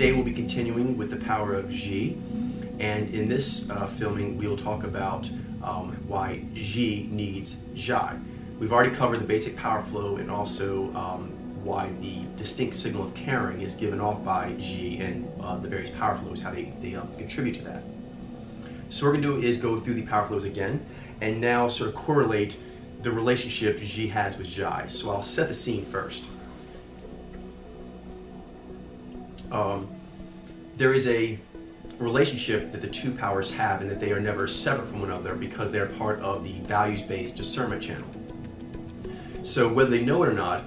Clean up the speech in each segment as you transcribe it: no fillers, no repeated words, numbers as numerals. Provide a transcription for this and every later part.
Today we'll be continuing with the power of G, and in this filming we'll talk about why G needs Zhai. We've already covered the basic power flow and also why the distinct signal of caring is given off by G and the various power flows, how they contribute to that. So what we're going to do is go through the power flows again and now sort of correlate the relationship G has with Zhai. So I'll set the scene first. There is a relationship that the two powers have and that they are never separate from one another because they are part of the values-based discernment channel. So whether they know it or not,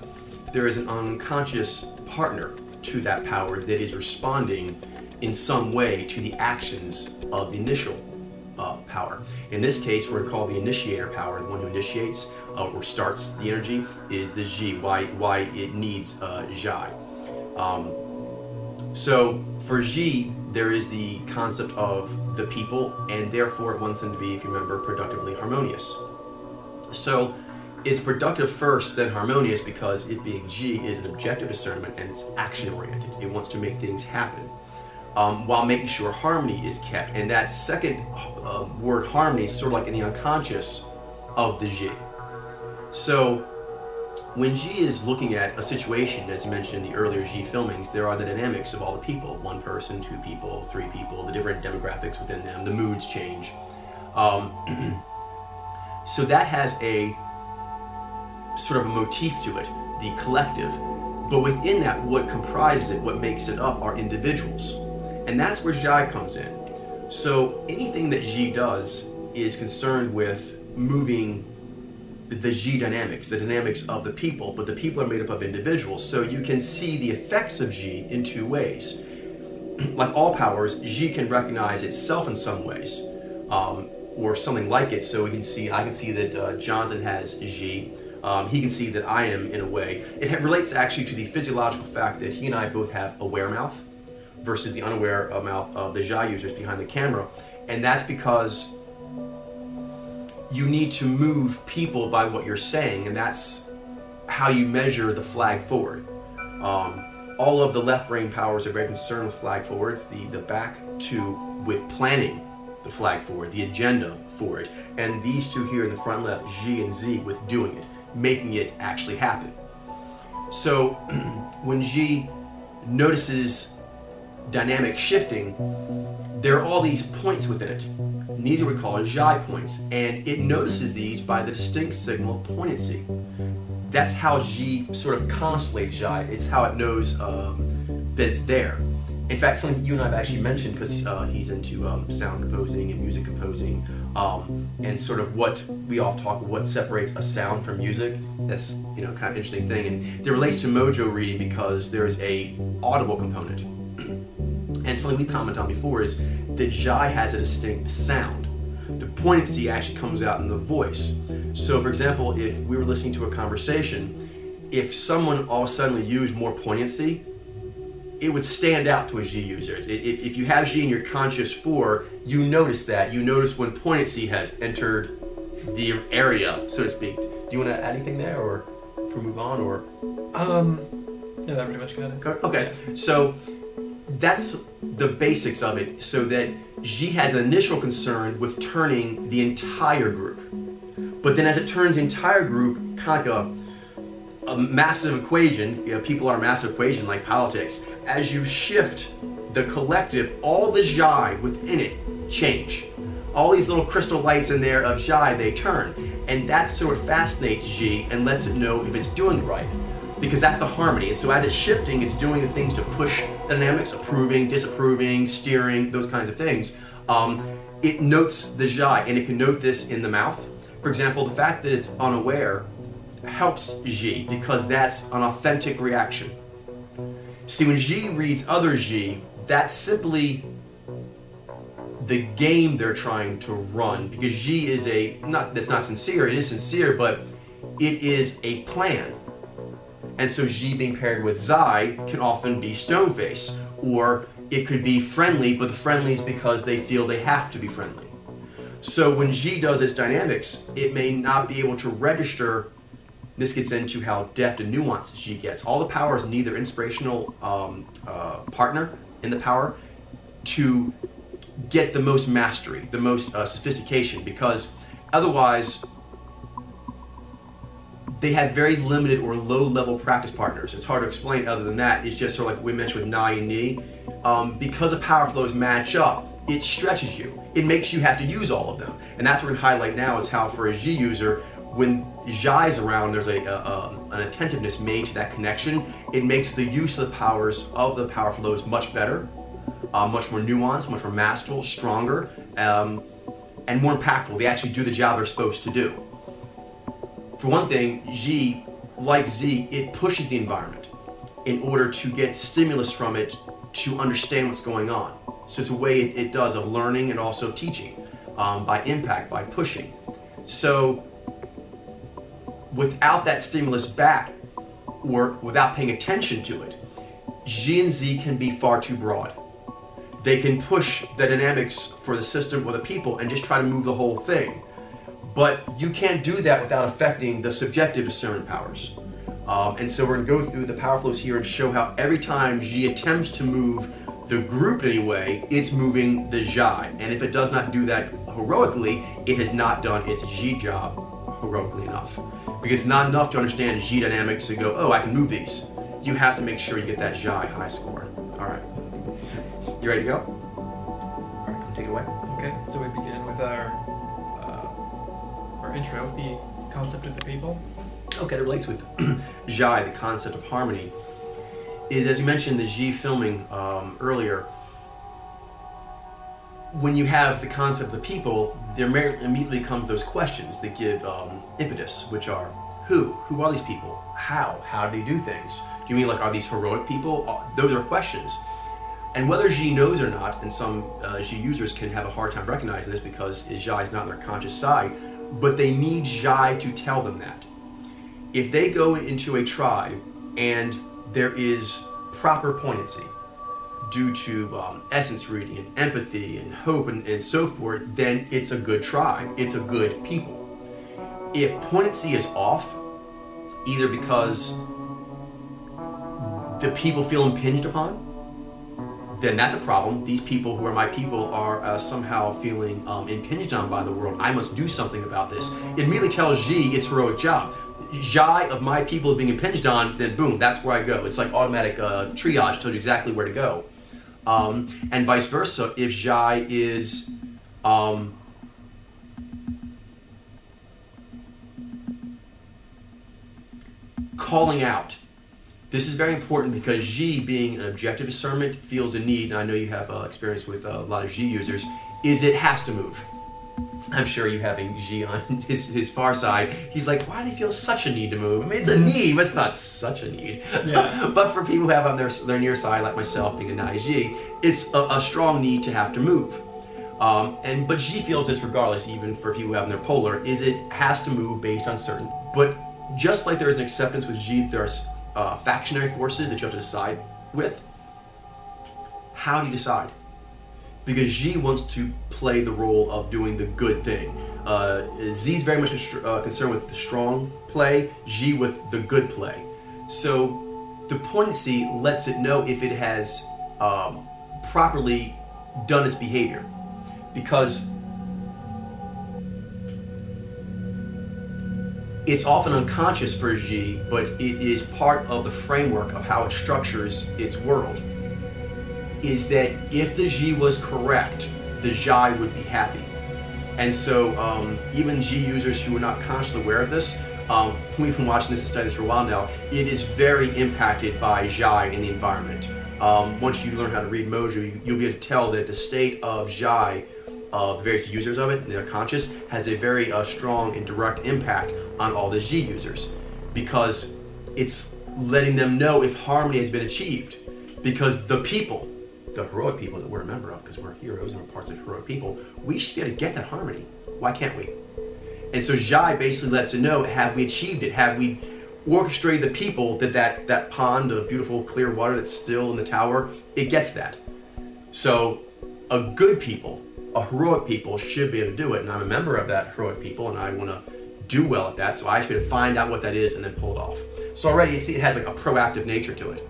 there is an unconscious partner to that power that is responding in some way to the actions of the initial power. In this case, we're going to call the initiator power, the one who initiates or starts the energy, is the G, why it needs Zhai. So for G, there is the concept of the people, and therefore it wants them to be, if you remember, productively harmonious. So it's productive first, then harmonious, because it being G is an objective discernment and it's action-oriented. It wants to make things happen while making sure harmony is kept. And that second word, harmony, is sort of like in the unconscious of the G. So when G is looking at a situation, as you mentioned in the earlier G filmings, there are the dynamics of all the people. One person, two people, three people, the different demographics within them, the moods change. So that has a sort of a motif to it, the collective. But within that, what comprises it, what makes it up, are individuals. And that's where Zhai comes in. So anything that G does is concerned with moving the G dynamics, the dynamics of the people, but the people are made up of individuals. So you can see the effects of G in two ways. Like all powers, G can recognize itself in some ways, or something like it. So we can see, I can see that Jonathan has G. He can see that I am in a way. It relates actually to the physiological fact that he and I both have aware mouth versus the unaware mouth of the Zhai users behind the camera. And that's because you need to move people by what you're saying, and that's how you measure the flag forward. All of the left brain powers are very concerned with flag forwards, the back two with planning the flag forward, the agenda for it, and these two here in the front left, G and Z, with doing it, making it actually happen. So when G notices dynamic shifting, there are all these points within it. And these are what we call Zhai points, and it notices these by the distinct signal of poignancy. That's how G sort of constellates Zhai. It's how it knows that it's there. In fact, something you and I have actually mentioned, because he's into sound composing and music composing, and sort of what we often talk about, what separates a sound from music. That's kind of an interesting thing, and it relates to mojo reading because there's a audible component. And something we commented on before is that Zhai has a distinct sound. The poignancy actually comes out in the voice. So for example, if we were listening to a conversation, if someone all of a sudden used more poignancy, it would stand out to a G user. If you have G in your conscious 4, you notice that. You notice when poignancy has entered the area, so to speak. Do you want to add anything there, or if we move on, or? No, that pretty much got it. Okay, so that's the basics of it, so that G has an initial concern with turning the entire group. But then as it turns the entire group, kind of like a massive equation, people are a massive equation like politics, as you shift the collective, all the Zhai within it change. All these little crystal lights in there of Zhai, they turn. And that sort of fascinates G and lets it know if it's doing right, because that's the harmony. And so as it's shifting, it's doing the things to push dynamics, approving, disapproving, steering, those kinds of things. It notes the Zhai, and it can note this in the mouth. For example, the fact that it's unaware helps G, because that's an authentic reaction. See, when G reads other G, that's simply the game they're trying to run, because G is that's not sincere, it is sincere, but it is a plan. And so G being paired with Zai can often be stone-faced, or it could be friendly, but the friendly is because they feel they have to be friendly. So when G does its dynamics, it may not be able to register. This gets into how depth and nuance G gets. All the powers need their inspirational partner in the power to get the most mastery, the most sophistication, because otherwise they have very limited or low-level practice partners. It's hard to explain other than that. It's just sort of like we mentioned with Nai and Ni. Because the power flows match up, it stretches you. It makes you have to use all of them. And that's what we're going to highlight now is how for a Ji user, when Jai is around, there's an attentiveness made to that connection. It makes the use of the powers of the power flows much better, much more nuanced, much more masterful, stronger, and more impactful. They actually do the job they're supposed to do. For one thing, Ji, like Z, it pushes the environment in order to get stimulus from it to understand what's going on. So it's a way it does of learning and also teaching, by impact, by pushing. So without that stimulus back, or without paying attention to it, Ji and Z can be far too broad. They can push the dynamics for the system or the people and just try to move the whole thing. But you can't do that without affecting the subjective discernment powers. And so we're going to go through the power flows here and show how every time Ji attempts to move the group in any way, it's moving the Jai. And if it does not do that heroically, it has not done its Ji job heroically enough. Because it's not enough to understand Ji dynamics and go, oh, I can move these. You have to make sure you get that Jai high score. All right. You ready to go? All right, take it away. Okay, so we begin with our intro, the concept of the people. Okay, that relates with Jai, the concept of harmony. Is, as you mentioned, the Ji filming earlier, when you have the concept of the people, there immediately comes those questions that give impetus, which are, who? Who are these people? How? How do they do things? Do you mean like, are these heroic people? Those are questions. And whether Ji knows or not, and some Ji users can have a hard time recognizing this because Jai is not on their conscious side, but they need Jai to tell them that. If they go into a tribe and there is proper poignancy due to essence reading and empathy and hope and so forth, then it's a good tribe, it's a good people. If poignancy is off, either because the people feel impinged upon, then that's a problem. These people who are my people are somehow feeling impinged on by the world. I must do something about this. It immediately tells Ji its heroic job. Jai of my people is being impinged on, then boom, that's where I go. It's like automatic triage, tells you exactly where to go. And vice versa, if Jai is calling out. This is very important because Ji, being an objective discernment, feels a need, and I know you have experience with a lot of Ji users, is it has to move. I'm sure you having Ji on his far side, he's like, why do they feel such a need to move? I mean, it's a need, but it's not such a need. Yeah. But for people who have on their near side, like myself, being a Nai Ji, it's a strong need to have to move. But Ji feels this regardless, even for people who have their polar, is it has to move based on certain. But just like there is an acceptance with Ji, there's factionary forces that you have to decide with. How do you decide? Because Ji wants to play the role of doing the good thing. Z's very much concerned with the strong play, Ji with the good play. So the poignancy lets it know if it has properly done its behavior. Because it's often unconscious for Ji, but it is part of the framework of how it structures its world. Is that if the Ji was correct, the Jai would be happy. And so even Ji users who are not consciously aware of this, we've been watching this and studying this for a while now, it is very impacted by Jai in the environment. Once you learn how to read Mojo, you'll be able to tell that the state of Jai, of the various users of it, and their conscious, has a very strong and direct impact on all the Ji users. Because it's letting them know if harmony has been achieved. Because the people, the heroic people that we're a member of, because we're heroes and we're parts of heroic people, we should be able to get that harmony. Why can't we? And so Jai basically lets it know, have we achieved it? Have we orchestrated the people that pond of beautiful clear water that's still in the tower, it gets that. So a good people, a heroic people should be able to do it. And I'm a member of that heroic people and I want to do well at that. So I should be able to find out what that is and then pull it off. So already you see it has like a proactive nature to it.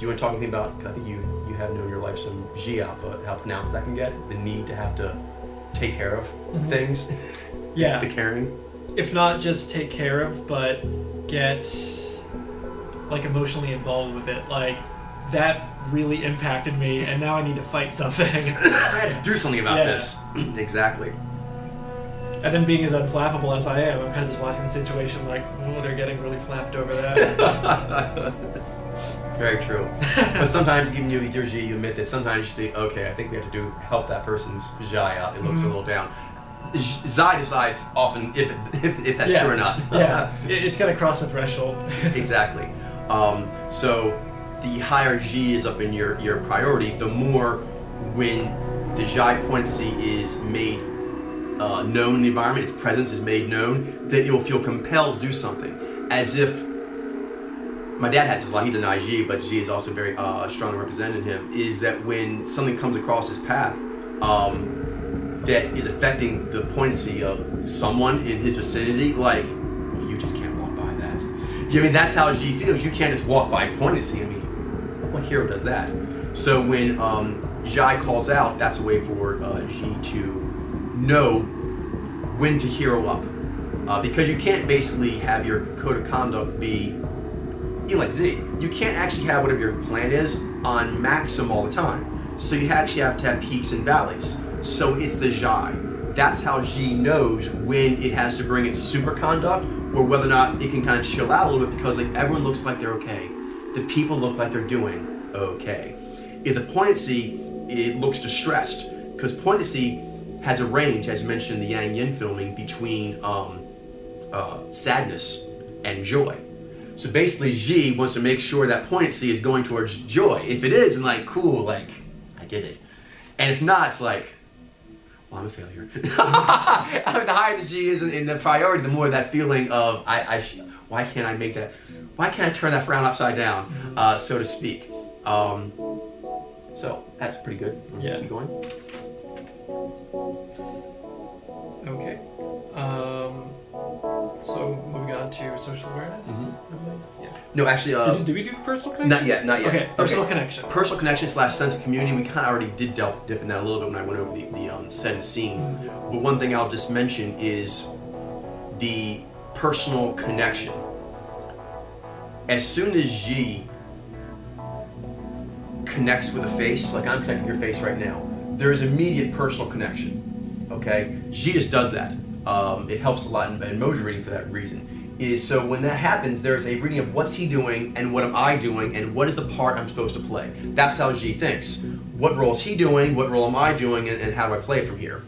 you want to talk anything about, I think you have known in your life some G alpha, how pronounced that can get, the need to have to take care of things, Yeah. the caring. If not just take care of, but get like emotionally involved with it. Like that really impacted me, and now I need to fight something. I had to do something about Yeah. this. Exactly. And then being as unflappable as I am, I'm kind of just watching the situation like, oh, they're getting really flapped over that. Very true. But sometimes even you with your G, you admit that sometimes you say, okay, I think we have to help that person's Zhai out. It looks a little down. Zai decides often if that's true or not. Yeah, it's got to cross a threshold. Exactly. So the higher G is up in your priority, the more when the Zhai potency is made known in the environment, its presence is made known, that you'll feel compelled to do something. As if, my dad has this a lot, he's an IG, but G is also very strongly represented in him, is that when something comes across his path that is affecting the potency of someone in his vicinity, like, you just can't walk by that. I mean, that's how G feels. You can't just walk by potency. I mean, what hero does that? So when Zhai calls out, that's a way for G to know when to hero up. Because you can't basically have your code of conduct be, even like Z, you can't actually have whatever your plan is on maximum all the time. So you actually have to have peaks and valleys. So it's the Zhai. That's how G knows when it has to bring its super conduct, or whether or not it can kind of chill out a little bit, because like everyone looks like they're okay. The people look like they're doing okay. If the potency, it looks distressed, because potency has a range, as mentioned in the Yang Yin filming, between sadness and joy. So basically, G wants to make sure that potency is going towards joy. If it is, then like, cool, like, I did it. And if not, it's like, well, I'm a failure. I mean, the higher the G is in the priority, the more that feeling of, why can't I make that, why can't I turn that frown upside down, so to speak. So that's pretty good. Yeah. Keep going. Okay. So moving on to social awareness. Yeah. No, actually, Did we do personal connection? not yet. Okay, personal connection. Personal connection / sense of community. We kind of already did dip in that a little bit when I went over the set and scene. But one thing I'll just mention is the personal connection. As soon as G connects with a face, like I'm connecting your face right now, there is immediate personal connection. Okay, G just does that. It helps a lot in emoji reading for that reason. So when that happens, there's a reading of what's he doing and what am I doing and what is the part I'm supposed to play. That's how G thinks. What role is he doing? What role am I doing? And how do I play it from here?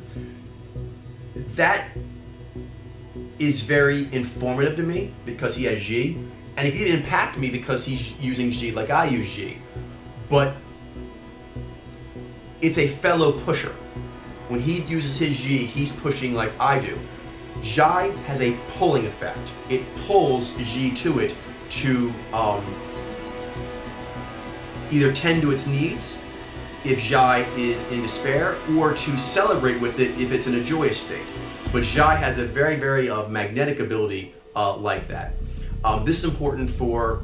That is very informative to me because he has G, and it can impact me because he's using G like I use G. But it's a fellow pusher. When he uses his G, he's pushing like I do. Zhai has a pulling effect. It pulls G to it to either tend to its needs if Zhai is in despair, or to celebrate with it if it's in a joyous state. But Zhai has a very, very magnetic ability like that. This is important for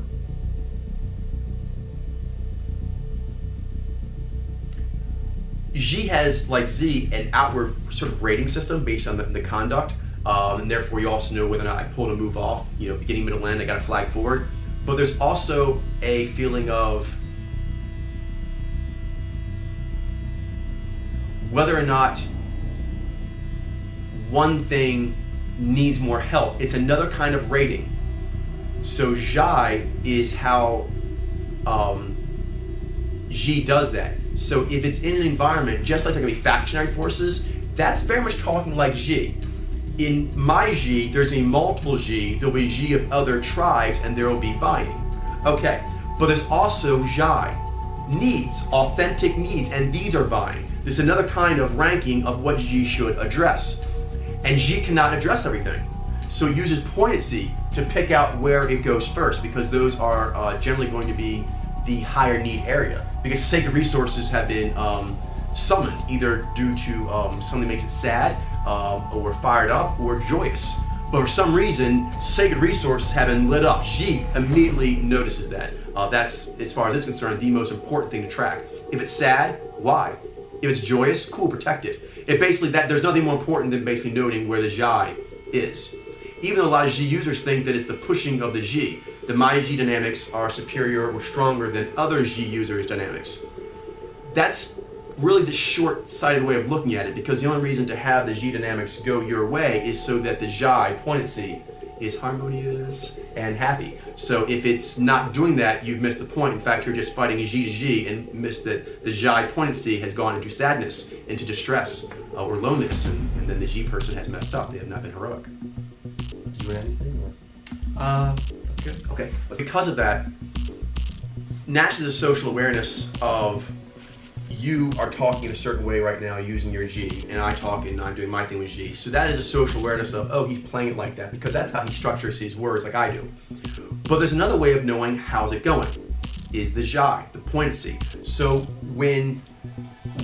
G has, like Z, an outward sort of rating system based on the conduct, and therefore you also know whether or not I pull to move off, beginning, middle, end, I got a flag forward. But there's also a feeling of whether or not one thing needs more help. It's another kind of rating. So Zhai is how G does that. So if it's in an environment, just like there can be factionary forces, that's very much talking like G. In my G, there's a multiple G, there'll be G of other tribes, and there will be vying. Okay, but there's also Zhai, needs, authentic needs, and these are vying. There's another kind of ranking of what G should address. And G cannot address everything. So it uses poignancy to pick out where it goes first, because those are generally going to be the higher need area. Because sacred resources have been summoned, either due to something that makes it sad, or fired up, or joyous. But for some reason, sacred resources have been lit up. Xi immediately notices that. That's, as far as it's concerned, the most important thing to track. If it's sad, why? If it's joyous, cool, protect it. It basically, there's nothing more important than basically noting where the Zhai is. Even though a lot of Xi users think that it's the pushing of the Xi, the my Xi dynamics are superior or stronger than other Xi users' dynamics. That's really the short-sighted way of looking at it, because the only reason to have the Xi dynamics go your way is so that the Zhai poignancy is harmonious and happy. So if it's not doing that, you've missed the point. In fact, you're just fighting Xi to Xi and missed that the Zhai poignancy has gone into sadness, into distress, or loneliness, and then the Xi person has messed up. They have not been heroic. Do you have anything? That's good. Okay. Because of that, naturally there's a social awareness of you are talking in a certain way right now using your G, and I talk and I'm doing my thing with G. So that is a social awareness of, oh, he's playing it like that, because that's how he structures his words like I do. But there's another way of knowing how's it going, is the Zhai, the poignancy. So when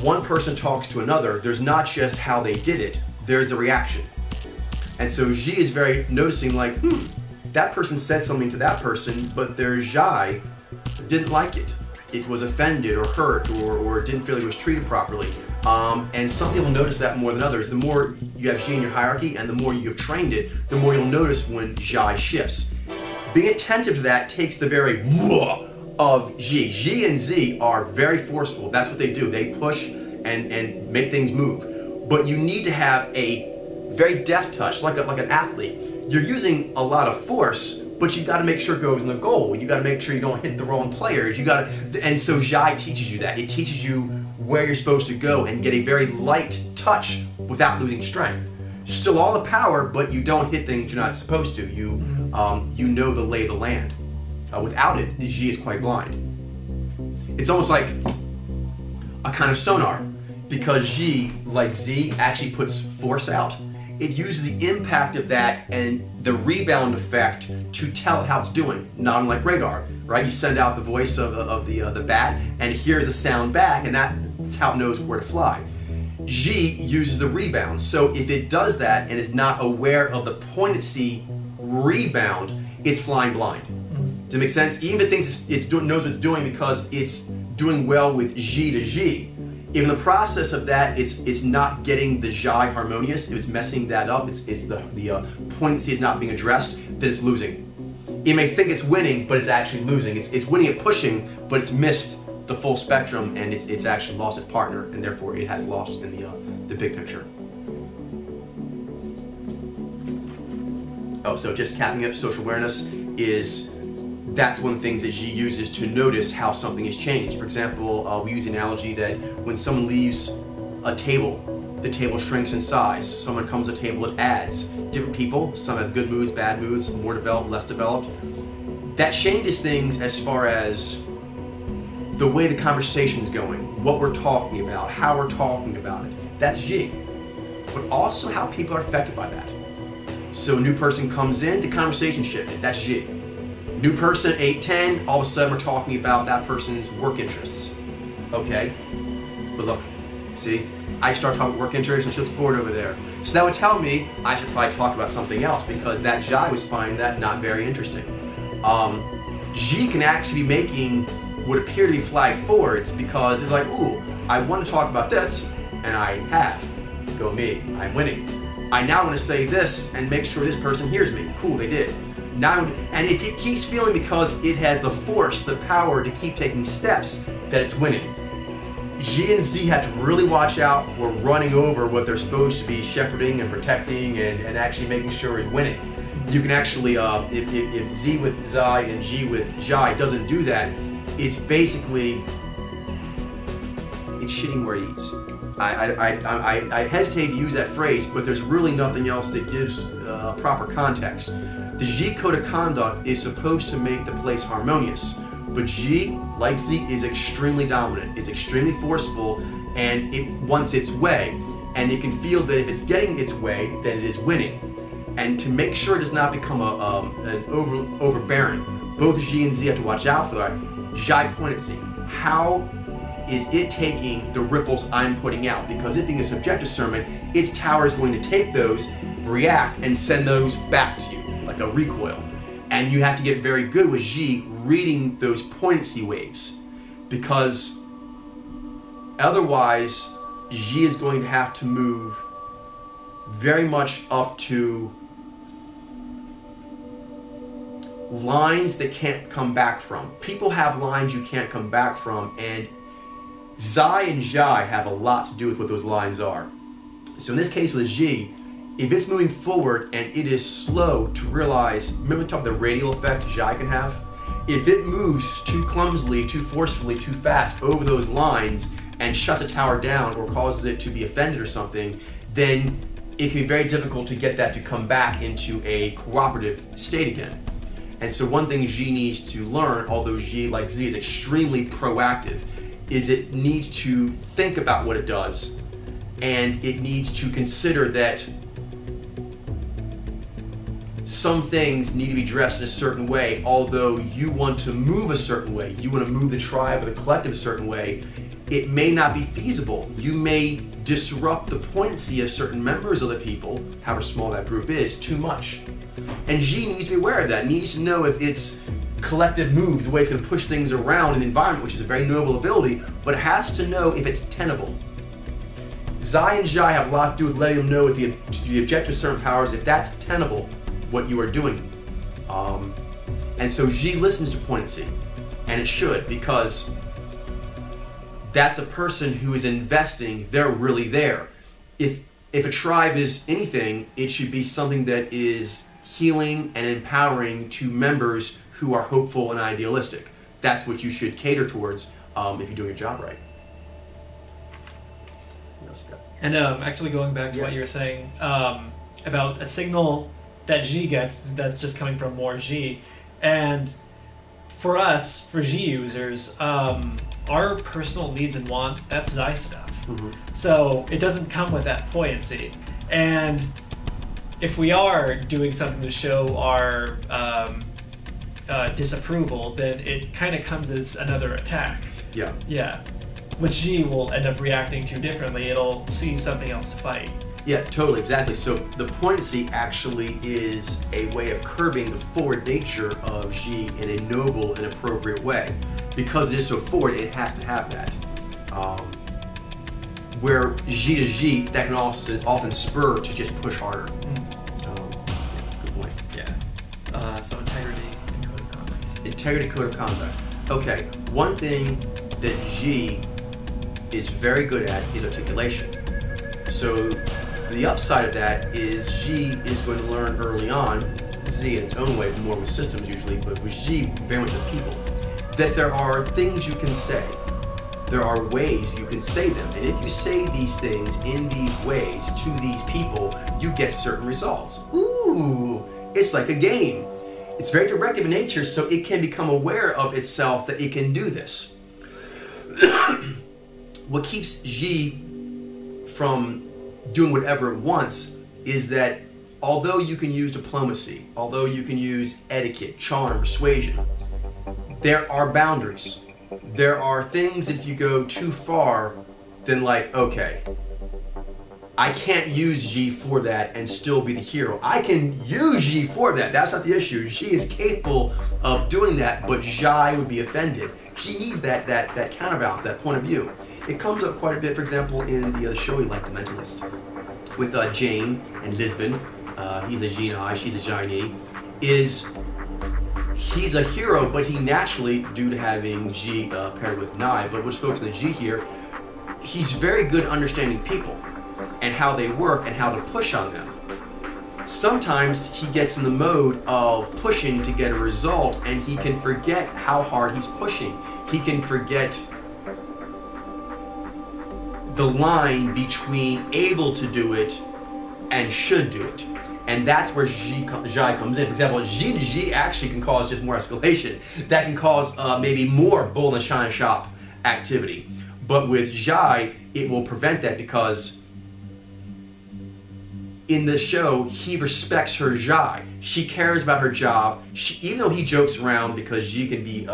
one person talks to another, there's not just how they did it, there's the reaction. And so Xi is very noticing like, that person said something to that person, but their Zhai didn't like it. It was offended or hurt or didn't feel he was treated properly. And some people notice that more than others. The more you have Xi in your hierarchy and the more you've trained it, the more you'll notice when Zhai shifts. Being attentive to that takes the very of Xi. Xi and Z are very forceful. That's what they do. They push and make things move. But you need to have a very deft touch, like an athlete. You're using a lot of force, but you got to make sure it goes in the goal. You got to make sure you don't hit the wrong players. And so Zhai teaches you that. It teaches you where you're supposed to go and get a very light touch without losing strength. Still all the power, but you don't hit things you're not supposed to. You know the lay of the land. Without it, the Xi is quite blind. It's almost like a kind of sonar, because Xi, like Z, actually puts force out. It uses the impact of that and the rebound effect to tell it how it's doing, not unlike radar, right? You send out the voice of the bat and it hears the sound back, and that's how it knows where to fly. Xi uses the rebound, so if it does that and is not aware of the poignancy rebound, it's flying blind. Does it make sense? Even if it thinks it knows what it's doing because it's doing well with Xi to Xi, if in the process of that it's not getting the Zhai harmonious, if it's messing that up, it's the poignancy is not being addressed, then it's losing. It may think it's winning, but it's actually losing. It's winning at pushing, but it's missed the full spectrum, and it's actually lost its partner, and therefore it has lost in the big picture. Oh, so just capping up, social awareness that's one of the things that Xi uses to notice how something has changed. For example, we use the analogy that when someone leaves a table, the table shrinks in size. Someone comes to the table, it adds. Different people, some have good moods, bad moods, more developed, less developed. That changes things as far as the way the conversation is going, what we're talking about, how we're talking about it. That's Xi. But also how people are affected by that. So a new person comes in, the conversation shifted. That's Xi. New person, 8-10, all of a sudden we're talking about that person's work interests. Okay, but look, see, I start talking about work interests and she looks bored over there. So that would tell me I should probably talk about something else, because that Zhai was finding that not very interesting. Xi can actually be making what appear to be flag forwards, because it's like, ooh, I want to talk about this, and I have. Go me, I'm winning. I now want to say this and make sure this person hears me. Cool, they did. Now, and it keeps feeling, because it has the force, the power to keep taking steps, that it's winning. Xi and Z have to really watch out for running over what they're supposed to be shepherding and protecting and actually making sure is winning. You can actually, if Z with Zai and Xi with Zhai doesn't do that, it's basically, it's shitting where it eats. I hesitate to use that phrase, but there's really nothing else that gives proper context. The Xi code of conduct is supposed to make the place harmonious, but Xi, like Z, is extremely dominant. It's extremely forceful, and it wants its way, and it can feel that if it's getting its way, then it is winning. And to make sure it does not become an overbearing, both Xi and Z have to watch out for that. Zhai poignancy. How is it taking the ripples I'm putting out? Because it being a subjective sermon, its tower is going to take those react and send those back to you, like a recoil. And you have to get very good with Xi reading those poignancy waves, because otherwise Xi is going to have to move very much up to lines that can't come back from. People have lines you can't come back from, and Zai and Zhai have a lot to do with what those lines are. So in this case with Xi, if it's moving forward and it is slow to realize, remember we talked about the radial effect Zhai can have? If it moves too clumsily, too forcefully, too fast over those lines and shuts a tower down or causes it to be offended or something, then it can be very difficult to get that to come back into a cooperative state again. And so one thing Xi needs to learn, although Xi, like Z, is extremely proactive, is it needs to think about what it does, and it needs to consider that some things need to be dressed in a certain way. Although you want to move a certain way, you want to move the tribe or the collective a certain way, it may not be feasible. You may disrupt the poignancy of certain members of the people, however small that group is, too much. And Xi needs to be aware of that, needs to know if it's collective moves, the way it's going to push things around in the environment, which is a very noble ability, but it has to know if it's tenable. Zai and Zhai have a lot to do with letting them know if the objective of certain powers, if that's tenable, what you are doing. And so Xi listens to poignancy, and it should, because that's a person who is investing, they're really there. If a tribe is anything, it should be something that is healing and empowering to members who are hopeful and idealistic. That's what you should cater towards if you're doing your job right. And actually going back to what you were saying about a signal that Xi gets that's just coming from more Xi, and for us, for Xi users, our personal needs and want, that's Zai stuff. Mm-hmm. So it doesn't come with that poignancy. And if we are doing something to show our disapproval, then it kind of comes as another attack. Yeah. Yeah. Which Xi will end up reacting to differently. It'll see something else to fight. Yeah, totally, exactly. So the poignancy actually is a way of curbing the forward nature of Xi in a noble and appropriate way. Because it is so forward, it has to have that. Where Xi to Xi, that can often spur to just push harder. Good point. Yeah. So integrity and code of conduct. Integrity, code of conduct. Okay, one thing that Xi is very good at is articulation. So the upside of that is Xi is going to learn early on, Z in its own way, more with systems usually, but with Xi very much with people, that there are things you can say. There are ways you can say them. And if you say these things in these ways to these people, you get certain results. Ooh, it's like a game. It's very directive in nature, so it can become aware of itself that it can do this. What keeps Xi from doing whatever it wants is that although you can use diplomacy, although you can use etiquette, charm, persuasion, there are boundaries. There are things if you go too far, then like, okay, I can't use Xi for that and still be the hero. I can use Xi for that. That's not the issue. Xi is capable of doing that, but Zhai would be offended. She needs that counterbalance, that point of view. It comes up quite a bit, for example, in the other show we like, The Mentalist, with Jane and Lisbon. He's a Xi, she's a Xi. He's a hero, but he naturally, due to having Xi paired with Nai, but let's focus on Xi here, he's very good at understanding people and how they work and how to push on them. Sometimes he gets in the mode of pushing to get a result, and he can forget how hard he's pushing. He can forget the line between able to do it and should do it. And that's where Zhai comes in. For example, Xi to Xi actually can cause just more escalation. That can cause maybe more bull in the china shop activity. But with Zhai, it will prevent that because in the show, he respects her Zhai. She cares about her job. Even though he jokes around because Xi can be,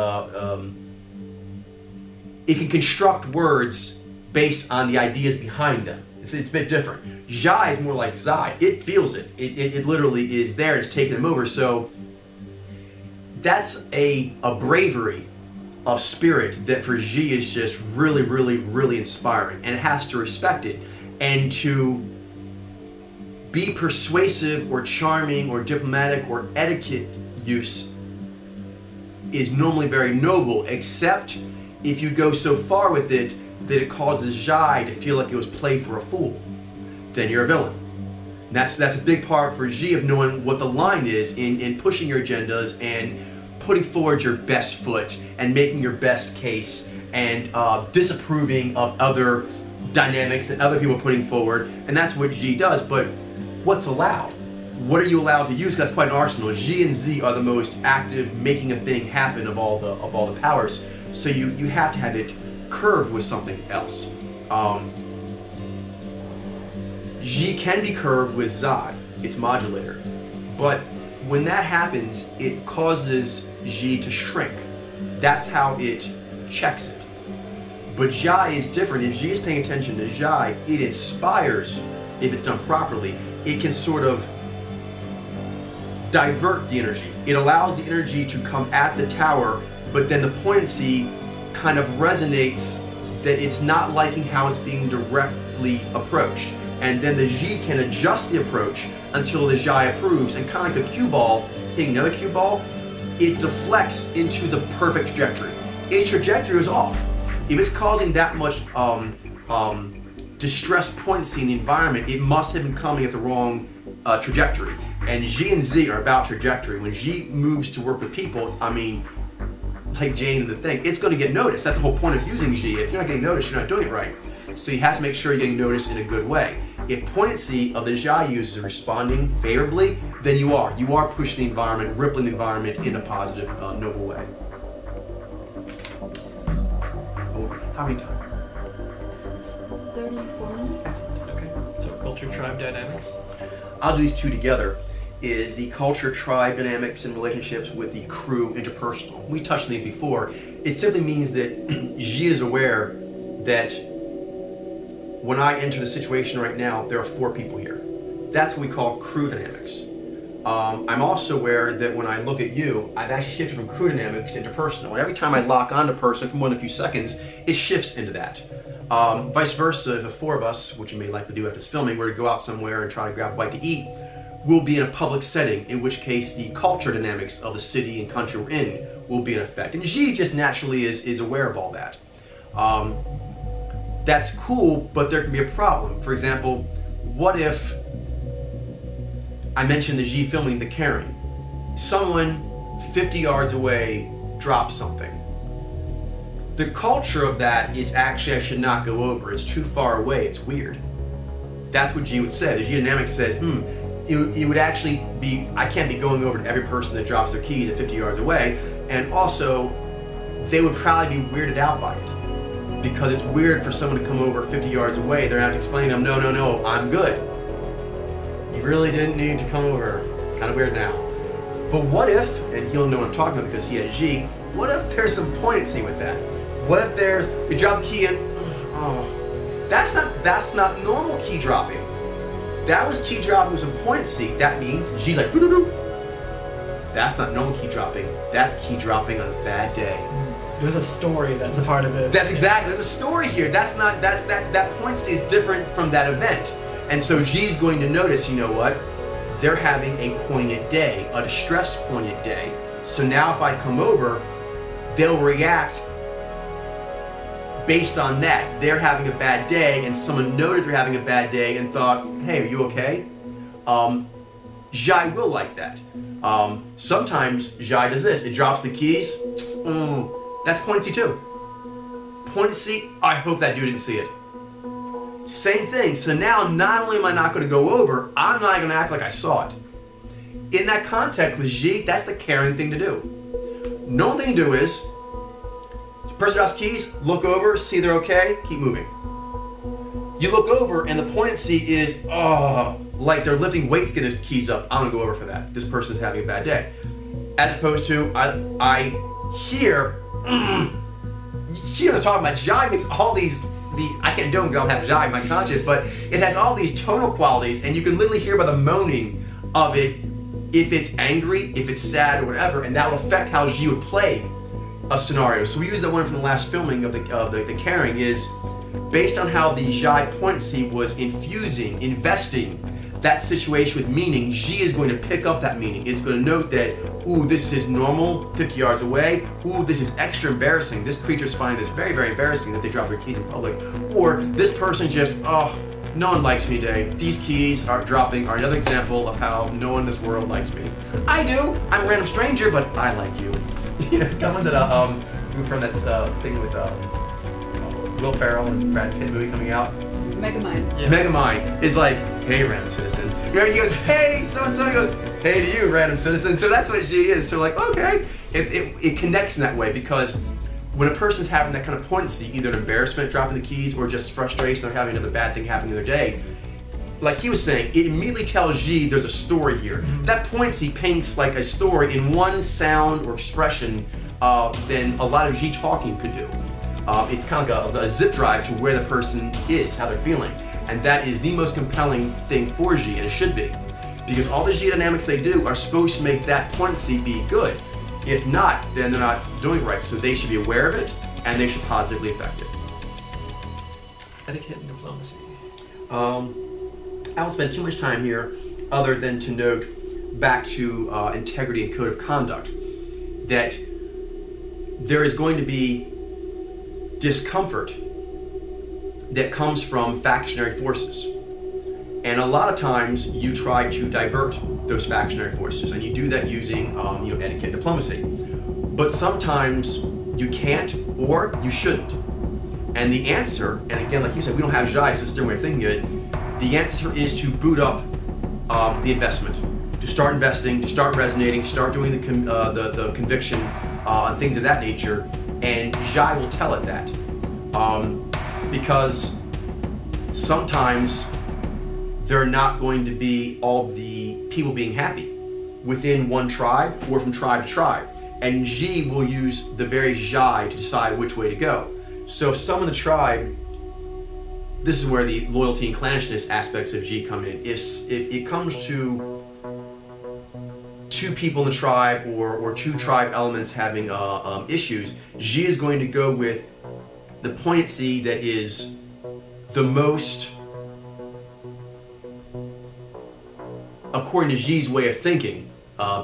it can construct words based on the ideas behind them. It's a bit different. Jai is more like Zai. It feels it. It literally is there. It's taking him over. So that's a bravery of spirit that for Xi is just really, really, really inspiring. And it has to respect it. And to be persuasive or charming or diplomatic or etiquette use is normally very noble, except if you go so far with it that it causes Zhai to feel like it was played for a fool. Then you're a villain. And that's a big part for Xi of knowing what the line is in pushing your agendas and putting forward your best foot and making your best case and disapproving of other dynamics that other people are putting forward. And that's what Xi does. But what's allowed? What are you allowed to use? Because that's quite an arsenal. Xi and Z are the most active making a thing happen of all the powers. So you have to have it curved with something else. Xi can be curved with Zai, its modulator. But when that happens, it causes Xi to shrink. That's how it checks it. But Zhai is different. If Xi is paying attention to Zhai, it inspires, if it's done properly. It can sort of divert the energy. It allows the energy to come at the tower, but then the poignancy kind of resonates that it's not liking how it's being directly approached. And then the Xi can adjust the approach until the Zhai approves, and kind of like a cue ball hitting another cue ball, it deflects into the perfect trajectory. Its trajectory is off. If it's causing that much distressed poignancy in the environment, it must have been coming at the wrong trajectory. And Xi and Z are about trajectory. When Xi moves to work with people, I mean, like Jane and the thing, it's going to get noticed. That's the whole point of using Xi. If you're not getting noticed, you're not doing it right. So you have to make sure you're getting noticed in a good way. If poignancy of the Zhai users is responding favorably, then you are. You are pushing the environment, rippling the environment in a positive, noble way. How many times? 34 minutes. Excellent. Okay. So culture tribe dynamics. I'll do these two together. Is the culture tribe dynamics and relationships with the crew interpersonal. We touched on these before. It simply means that Xi is aware that when I enter the situation right now, there are 4 people here. That's what we call crew dynamics. I'm also aware that when I look at you, I've actually shifted from crew dynamics to interpersonal. And every time I lock onto a person for more than a few seconds, it shifts into that. Vice versa, the 4 of us, which you may likely do after this filming, were to go out somewhere and try to grab a bite to eat, we'll be in a public setting, in which case the culture dynamics of the city and country we're in will be in effect. And Xi just naturally is aware of all that. That's cool, but there can be a problem. For example, what if I mentioned the Xi filming the carrying? Someone 50 yards away drops something. The culture of that is actually I should not go over. It's too far away. It's weird. That's what Xi would say. The Xi dynamic says, it would actually be, I can't be going over to every person that drops their keys at 50 yards away. And also, they would probably be weirded out by it. Because it's weird for someone to come over 50 yards away. They're not explaining to them, no, I'm good. You really didn't need to come over. It's kind of weird now. But what if, and he'll know what I'm talking about because he had Xi, what if there's some poignancy with that? What if they drop the key and, that's not normal key dropping. That was key dropping with some poignancy. That means Xi's like, doo-doo-doo. That's not normal key dropping. That's key dropping on a bad day. There's a story that's a part of this. That's exactly. There's a story here. That poignancy is different from that event. And so Xi's going to notice, you know what? They're having a poignant day, a distressed poignant day. So now if I come over, they'll react based on that. They're having a bad day, and someone noted they're having a bad day and thought, hey, are you okay? Zhai will like that. Sometimes Zhai does this. It drops the keys. That's poignancy too. Poignancy, I hope that dude didn't see it. Same thing. So now not only am I not going to go over, I'm not going to act like I saw it. In that context with Xi, that's the caring thing to do. No thing to do is, the person drops keys, look over, see they're okay, keep moving. You look over and the poignancy is, like they're lifting weights, get his keys up. I'm going to go over for that. This person's having a bad day. As opposed to, I hear, you know what I'm talking about. Zhai makes all these I can't do it because I don't have Jai in my conscious, but it has all these tonal qualities, and you can literally hear by the moaning of it if it's angry, if it's sad, or whatever, and that will affect how Ji would play a scenario. So we used that one from the last filming of the caring is based on how the Jai poignancy was investing that situation with meaning. Ji is going to pick up that meaning. It's going to note that, ooh, this is normal 50 yards away. Ooh, this is extra embarrassing. This creature's finding this very, very embarrassing that they drop their keys in public. Or this person just, oh, no one likes me today. These keys are another example of how no one in this world likes me. I do. I'm a random stranger, but I like you. You know, comes at from this thing with Will Ferrell and Brad Pitt movie coming out. Megamind. Yeah. Megamind is like, hey, random citizen. You know, he goes, hey, so-and-so. He goes, hey to you, random citizen. So that's what Ji is. So like, okay, it connects in that way because when a person's having that kind of poignancy, either an embarrassment, dropping the keys, or just frustration, or having another bad thing happening in their day, like he was saying, it immediately tells Ji there's a story here. That poignancy paints like a story in one sound or expression than a lot of Ji talking could do. It's kind of like a zip drive to where the person is, how they're feeling. And that is the most compelling thing for Ji, and it should be. Because all the Ji dynamics they do are supposed to make that poignancy be good. If not, then they're not doing it right. So they should be aware of it, and they should positively affect it. Etiquette and diplomacy. I won't spend too much time here other than to note back to integrity and code of conduct that there is going to be discomfort that comes from factionary forces. And a lot of times you try to divert those factionary forces, and you do that using etiquette and diplomacy. But sometimes you can't or you shouldn't. And the answer, and again, like you said, we don't have Jai, so it's a different way of thinking of it. The answer is to boot up the investment, to start investing, to start resonating, start doing the conviction on things of that nature, and Jai will tell it that. Because sometimes there are not going to be all the people being happy within one tribe or from tribe to tribe. And Ji will use the very Jai to decide which way to go. So if some of the tribe, this is where the loyalty and clannishness aspects of Ji come in. If it comes to two people in the tribe or two tribe elements having issues, Ji is going to go with the poignancy that is the most, according to Ji's way of thinking,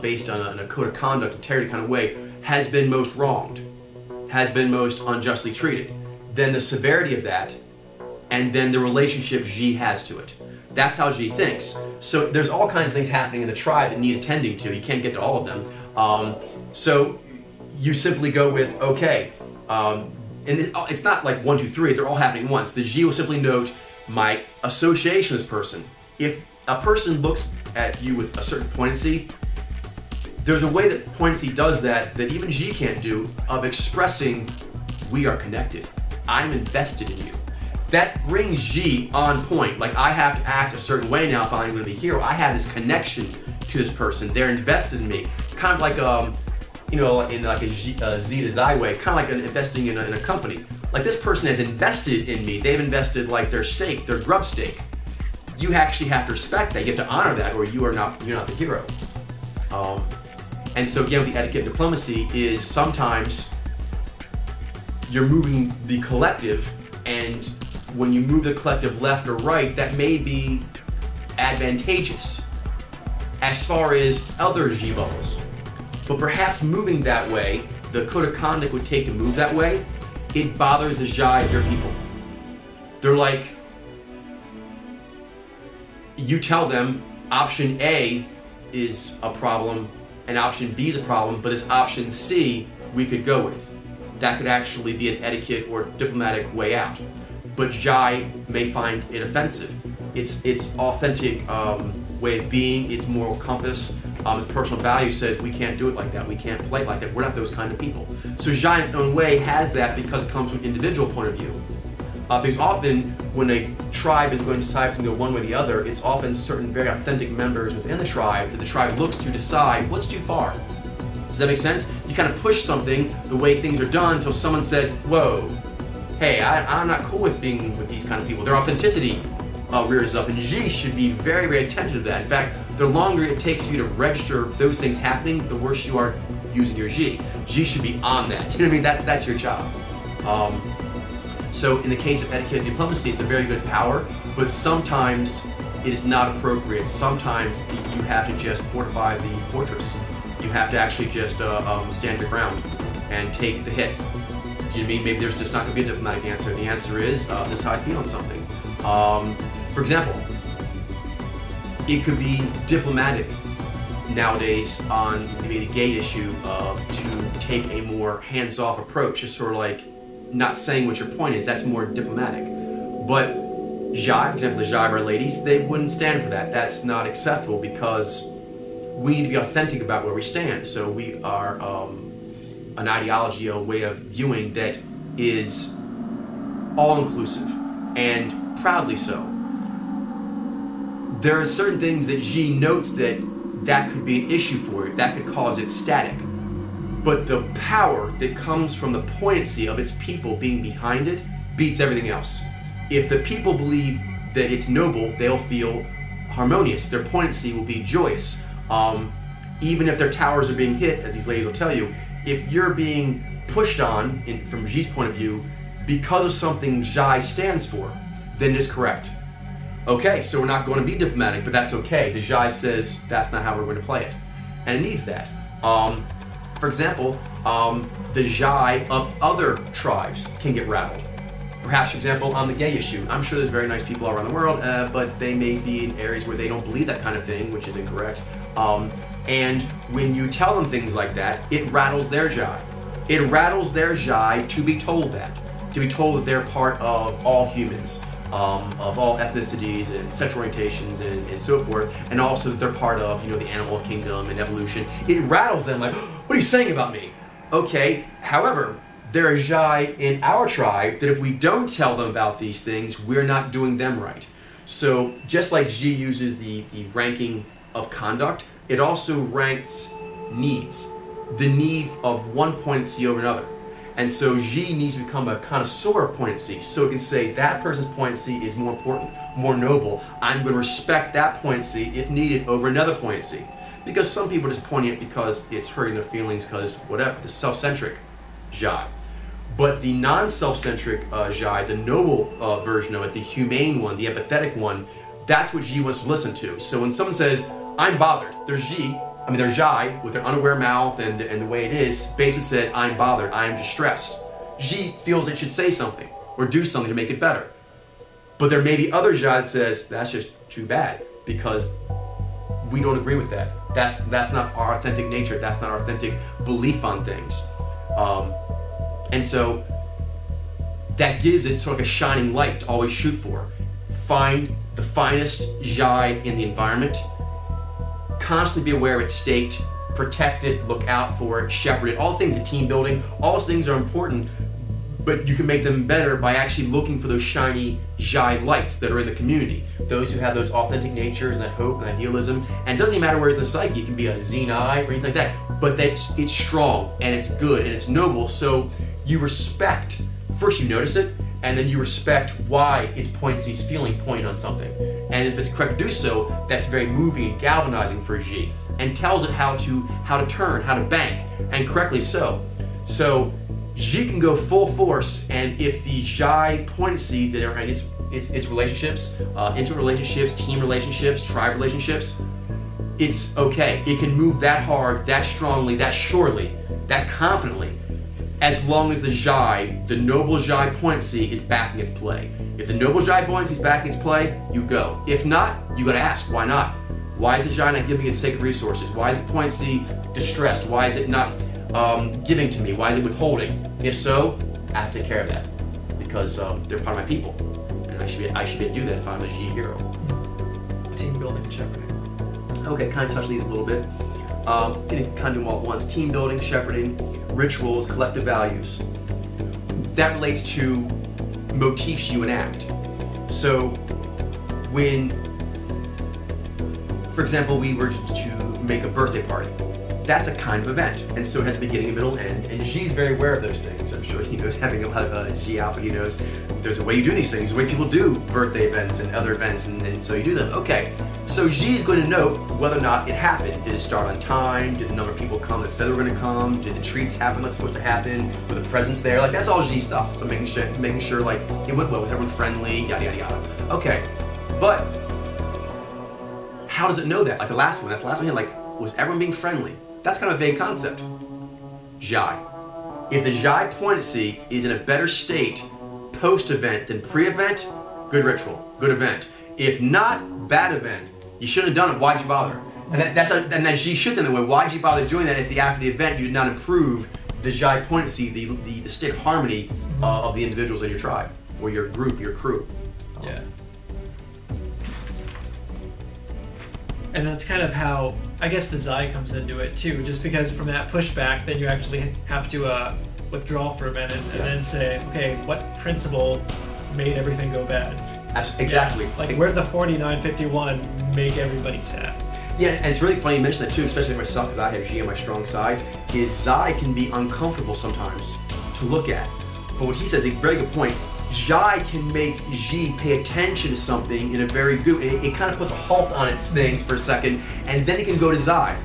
based on a code of conduct, integrity kind of way, has been most wronged, has been most unjustly treated. Then the severity of that, and then the relationship Ji has to it. That's how Ji thinks. So there's all kinds of things happening in the tribe that need attending to. You can't get to all of them. So you simply go with, okay, and it's not like 1, 2, 3, they're all happening at once. The Ji will simply note my association with this person. If a person looks at you with a certain poignancy, there's a way that poignancy does that even Ji can't do, of expressing we are connected. I'm invested in you. That brings Ji on point. Like, I have to act a certain way now if I'm going to be a hero. I have this connection to this person. They're invested in me. Kind of like, in like a Z to Zai way, kind of like investing in a company. Like, this person has invested in me. They've invested like their stake, their grub stake. You actually have to respect that. You have to honor that, or you're not the hero. And so again, with the etiquette and diplomacy is sometimes you're moving the collective, and when you move the collective left or right, that may be advantageous as far as other Ji bubbles. But perhaps moving that way, the code of conduct would take to move that way, it bothers the Jai of your people. They're like, you tell them option A is a problem and option B is a problem, but this option C we could go with. That could actually be an etiquette or diplomatic way out. But Jai may find it offensive. Its authentic way of being, its moral compass, its personal value says we can't do it like that, we can't play like that, we're not those kind of people. So Jai in its own way has that because it comes from an individual point of view. Because often when a tribe is going to decide to go one way or the other, it's often certain very authentic members within the tribe that the tribe looks to decide what's too far. Does that make sense? You kind of push something the way things are done until someone says, whoa, hey, I'm not cool with being with these kind of people. Their authenticity rears up, and Xi should be very, very attentive to that. In fact, the longer it takes for you to register those things happening, the worse you are using your Xi. Xi should be on that. You know what I mean? That's your job. So in the case of etiquette and diplomacy, it's a very good power, but sometimes it is not appropriate. Sometimes you have to just fortify the fortress. You have to actually just stand your ground and take the hit. Do you know what I mean? Maybe there's just not going to be a diplomatic answer. The answer is, this is how I feel on something. For example, it could be diplomatic nowadays on maybe the gay issue to take a more hands-off approach, just sort of like not saying what your point is. That's more diplomatic. But jive, for example, the jive our ladies, they wouldn't stand for that. That's not acceptable because we need to be authentic about where we stand. So we are an ideology, a way of viewing that is all-inclusive and proudly so. There are certain things that Xi notes that could be an issue for it, that could cause it static. But the power that comes from the poignancy of its people being behind it beats everything else. If the people believe that it's noble, they'll feel harmonious. Their poignancy will be joyous. Even if their towers are being hit, as these ladies will tell you, if you're being pushed on, from Xi's point of view, because of something Xi stands for, then it is correct. Okay, so we're not going to be diplomatic, but that's okay. The Xi says that's not how we're going to play it. And it needs that. For example, the Xi of other tribes can get rattled. Perhaps, for example, on the gay issue. I'm sure there's very nice people all around the world, but they may be in areas where they don't believe that kind of thing, which is incorrect. And when you tell them things like that, it rattles their Xi. It rattles their Xi to be told that. To be told that they're part of all humans. Of all ethnicities and sexual orientations and so forth, and also that they're part of, you know, the animal kingdom and evolution. It rattles them like, what are you saying about me? Okay, however, there are Xi in our tribe that if we don't tell them about these things, we're not doing them right. So just like Xi uses the ranking of conduct, it also ranks needs. The need of one poignancy over another. And so Xi needs to become a connoisseur of poignancy, so it can say that person's poignancy is more important, more noble. I'm going to respect that poignancy, if needed, over another poignancy. Because some people are just poignant because it's hurting their feelings, because whatever, the self-centric Xi. But the non-self-centric Xi, the noble version of it, the humane one, the empathetic one, that's what Xi wants to listen to. So when someone says, I'm bothered, their Xi with their unaware mouth and the way it is, basically says, I'm bothered, I'm distressed. Xi feels it should say something or do something to make it better. But there may be other Xi that says, that's just too bad, because we don't agree with that. That's not our authentic nature, that's not our authentic belief on things. And so that gives it sort of a shining light to always shoot for. Find the finest Xi in the environment, constantly be aware it's staked, protect it, look out for it, shepherd it. All things in team building, all those things are important, but you can make them better by actually looking for those shiny Xi lights that are in the community. Those who have those authentic natures and that hope and idealism. And it doesn't even matter where it's in the psyche, it can be a Xeni or anything like that, but it's strong and it's good and it's noble, so you respect. First you notice it, and then you respect why its poignancy is feeling poignant on something. And if it's correct to do so, that's very moving and galvanizing for Xi, and tells it how to turn, how to bank, and correctly so. So Xi can go full force, and if the Xi poignancy that are in its relationships, intimate relationships, team relationships, tribe relationships, it's okay. It can move that hard, that strongly, that surely, that confidently, as long as the Xi, the noble Xi poignancy is backing its play. If the noble Xi poignancy is backing its play, you go. If not, you gotta ask, why not? Why is the Xi not giving its sacred resources? Why is the poignancy distressed? Why is it not giving to me? Why is it withholding? If so, I have to take care of that, because they're part of my people, and I should be able to do that if I'm a Xi hero. Team building and shepherding. Okay, kind of touch these a little bit. Kind of do them all at once. Team building, shepherding, rituals, collective values. That relates to motifs you enact. So when, for example, we were to make a birthday party, that's a kind of event. And so it has a beginning, a middle, end. And G's very aware of those things. I'm sure he knows, having a lot of G alpha, he knows there's a way you do these things, the way people do birthday events and other events, and so you do them. Okay, so G is going to note whether or not it happened. Did it start on time? Did the number of people come that said they were going to come? Did the treats happen like supposed to happen? Were the presents there? Like, that's all G stuff. So making sure like it went well, was everyone friendly, yada yada yada. Okay, but how does it know that? Like the last one, that's the last one, like, was everyone being friendly? That's kind of a vague concept. Zhai. If the Zhai poignancy is in a better state post-event than pre-event, good ritual, good event. If not, bad event. You shouldn't have done it, why'd you bother? And then Xi should then the way, why'd you bother doing that if after the event you did not improve the Zhai poignancy, the state of harmony of the individuals in your tribe, or your group, your crew. Yeah. And that's kind of how, I guess, the Zai comes into it too, just because from that pushback, then you actually have to withdraw for a minute and then say, okay, what principle made everything go bad? Exactly. Yeah, like, where did the 4951 make everybody sad? Yeah, and it's really funny you mention that too, especially myself, because I have Xi on my strong side, is Zai can be uncomfortable sometimes to look at. But what he says is a very good point. Zhai can make Xi pay attention to something in a very good way. It kind of puts a halt on its things for a second, and then it can go to Zai.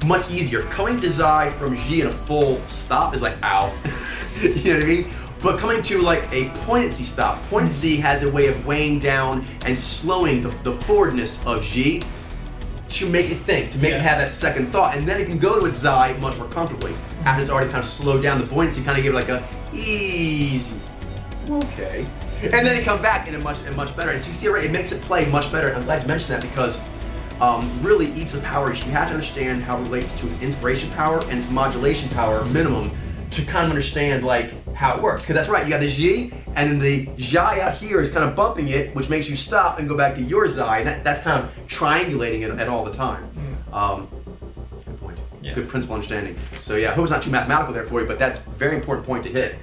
Much easier. Coming to Zai from Xi in a full stop is like, ow. You know what I mean? But coming to like a poignancy stop, poignancy has a way of weighing down and slowing the forwardness of Xi to make it think, to make it have that second thought, and then it can go to its Zai much more comfortably. After it's already kind of slowed down the buoyancy, kind of give it like a easy, okay. And then it come back in a much better. And so you see, right, it makes it play much better. And I'm glad you mentioned that because really each of the powers, you have to understand how it relates to its inspiration power and its modulation power minimum to kind of understand like how it works. Because that's right, you got the Xi, and then the Zhai out here is kind of bumping it, which makes you stop and go back to your Zai, and that's kind of triangulating it at all the time. Good point. Yeah. Good principle understanding. So yeah, I hope it's not too mathematical there for you, but that's a very important point to hit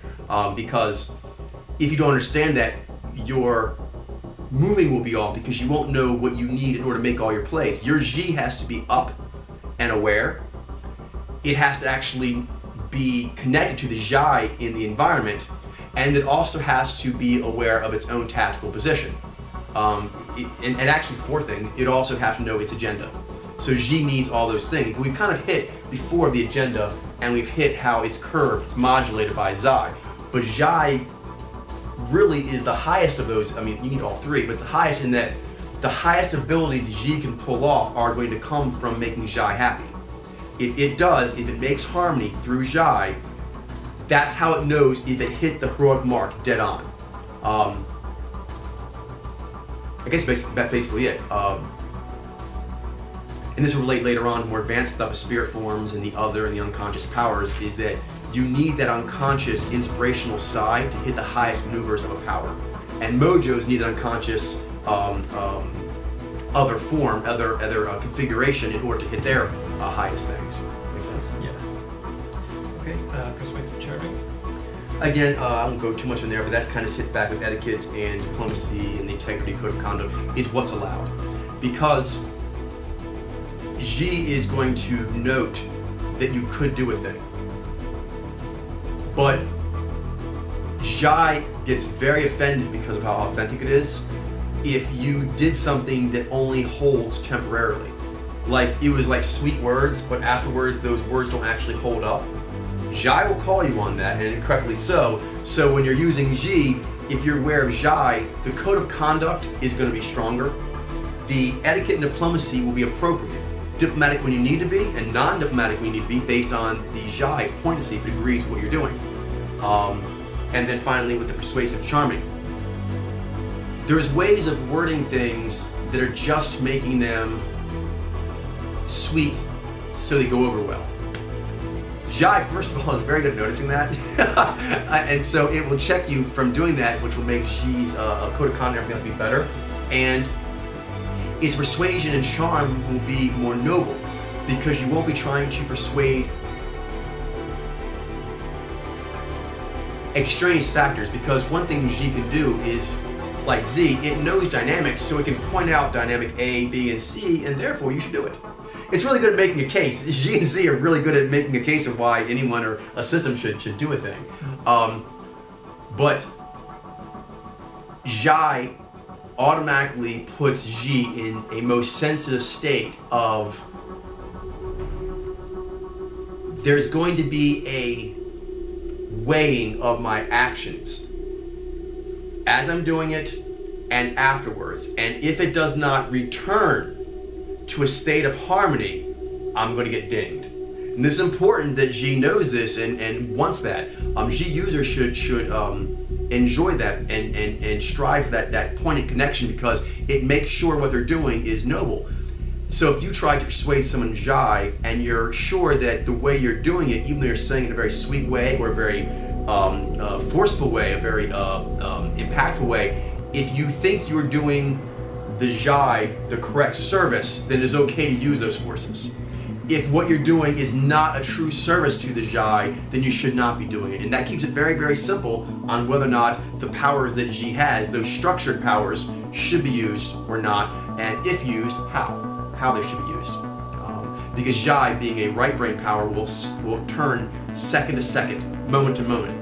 because if you don't understand that, your moving will be off because you won't know what you need in order to make all your plays. Your Xi has to be up and aware. It has to actually be connected to the Zhai in the environment, and it also has to be aware of its own tactical position. And actually, fourth thing, it also has to know its agenda. So Xi needs all those things. We've kind of hit before the agenda, and we've hit how it's curved, it's modulated by Zai. But Zhai really is the highest of those. I mean, you need all three, but it's the highest in that the highest abilities Xi can pull off are going to come from making Zhai happy. If it makes harmony through Zhai, that's how it knows if it hit the heroic mark dead on. I guess that's basically it. And this will relate later on to more advanced stuff of spirit forms and the other and the unconscious powers, is that you need that unconscious inspirational side to hit the highest maneuvers of a power. And mojos need an unconscious other form, other configuration in order to hit their highest things. Makes sense? Yeah. Okay, persuasive charming. Again, I won't go too much in there, but that kind of hits back with etiquette and diplomacy and the integrity code of conduct is what's allowed. Because Xi is going to note that you could do a thing. But Zhai gets very offended because of how authentic it is if you did something that only holds temporarily. Like, it was like sweet words, but afterwards those words don't actually hold up. Zhai will call you on that, and incorrectly so. So when you're using Xi, if you're aware of Zhai, the code of conduct is going to be stronger. The etiquette and diplomacy will be appropriate. Diplomatic when you need to be, and non-diplomatic when you need to be, based on the Zhai's poignancy if it agrees with what you're doing. And then finally with the persuasive charming. There's ways of wording things that are just making them sweet so they go over well. Zhai, first of all, is very good at noticing that. And so it will check you from doing that, which will make Xi's code of conduct and everything else be better. And its persuasion and charm will be more noble because you won't be trying to persuade extraneous factors. Because one thing Xi can do is, like Z, it knows dynamics, so it can point out dynamic A, B, and C, and therefore you should do it. it's really good at making a case. G and Z are really good at making a case of why anyone or a system should do a thing. But Xi automatically puts G in a most sensitive state of there's going to be a weighing of my actions as I'm doing it and afterwards. And if it does not return to a state of harmony, I'm going to get dinged. And this is important that G knows this and wants that. G users should enjoy that and strive for that pointed connection, because it makes sure what they're doing is noble. So if you try to persuade someone Xi and you're sure that the way you're doing it, even though you're saying it in a very sweet way or a very forceful way, a very impactful way, if you think you're doing the Xi the correct service, then it's okay to use those forces. If what you're doing is not a true service to the Xi, then you should not be doing it. And that keeps it very, very simple on whether or not the powers that Xi has, those structured powers, should be used or not, and if used, how they should be used. Because Xi, being a right brain power, will turn second to second, moment to moment.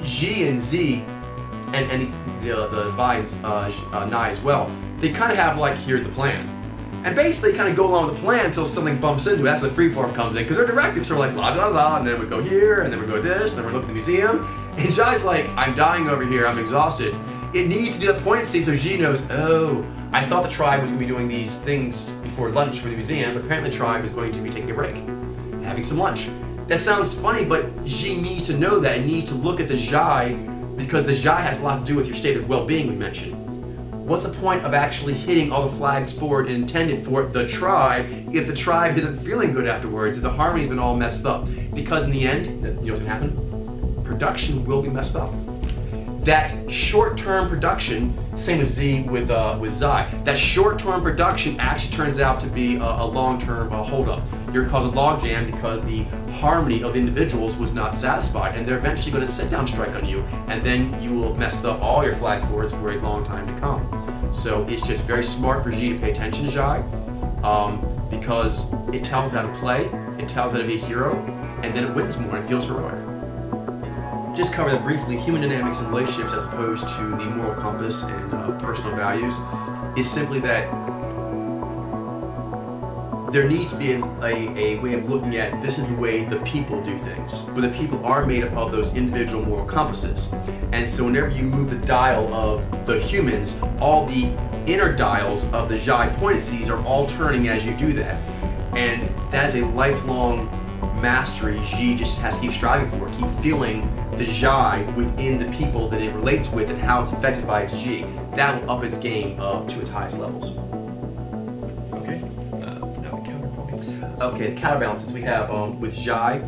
G and Z, and these, the Vines, Nai as well, they kind of have like, here's the plan. And basically kind of go along with the plan until something bumps into it. That's where the freeform comes in, because their directives are like, la da da, and then we go here, and then we go this, and then we look at the museum. And Xi's like, I'm dying over here, I'm exhausted. It needs to do that poignancy so Xi knows, oh, I thought the tribe was going to be doing these things before lunch for the museum, but apparently the tribe is going to be taking a break, having some lunch. That sounds funny, but Xi needs to know that and needs to look at the Xi, because the Xi has a lot to do with your state of well-being we mentioned. What's the point of actually hitting all the flags forward and intended for the tribe if the tribe isn't feeling good afterwards, if the harmony's been all messed up? Because in the end, you know what's gonna happen? Production will be messed up. That short-term production, same as Z with Xi, that short-term production actually turns out to be a long-term hold-up. You're gonna cause a logjam because the harmony of individuals was not satisfied, and they're eventually going to sit down strike on you, and then you will mess up all your flag forwards for a long time to come. So it's just very smart for Xi to pay attention to Xi, because it tells how to play, it tells how to be a hero, and then it wins more and feels heroic. Just cover that briefly. Human dynamics and relationships, as opposed to the moral compass and personal values, is simply that there needs to be a way of looking at this is the way the people do things. But the people are made up of those individual moral compasses. And so whenever you move the dial of the humans, all the inner dials of the Xi poignancies are all turning as you do that. And that is a lifelong mastery Xi just has to keep striving for, keep feeling the Xi within the people that it relates with and how it's affected by its Xi. That will up its game to its highest levels. Okay, the counterbalances we have with Xi,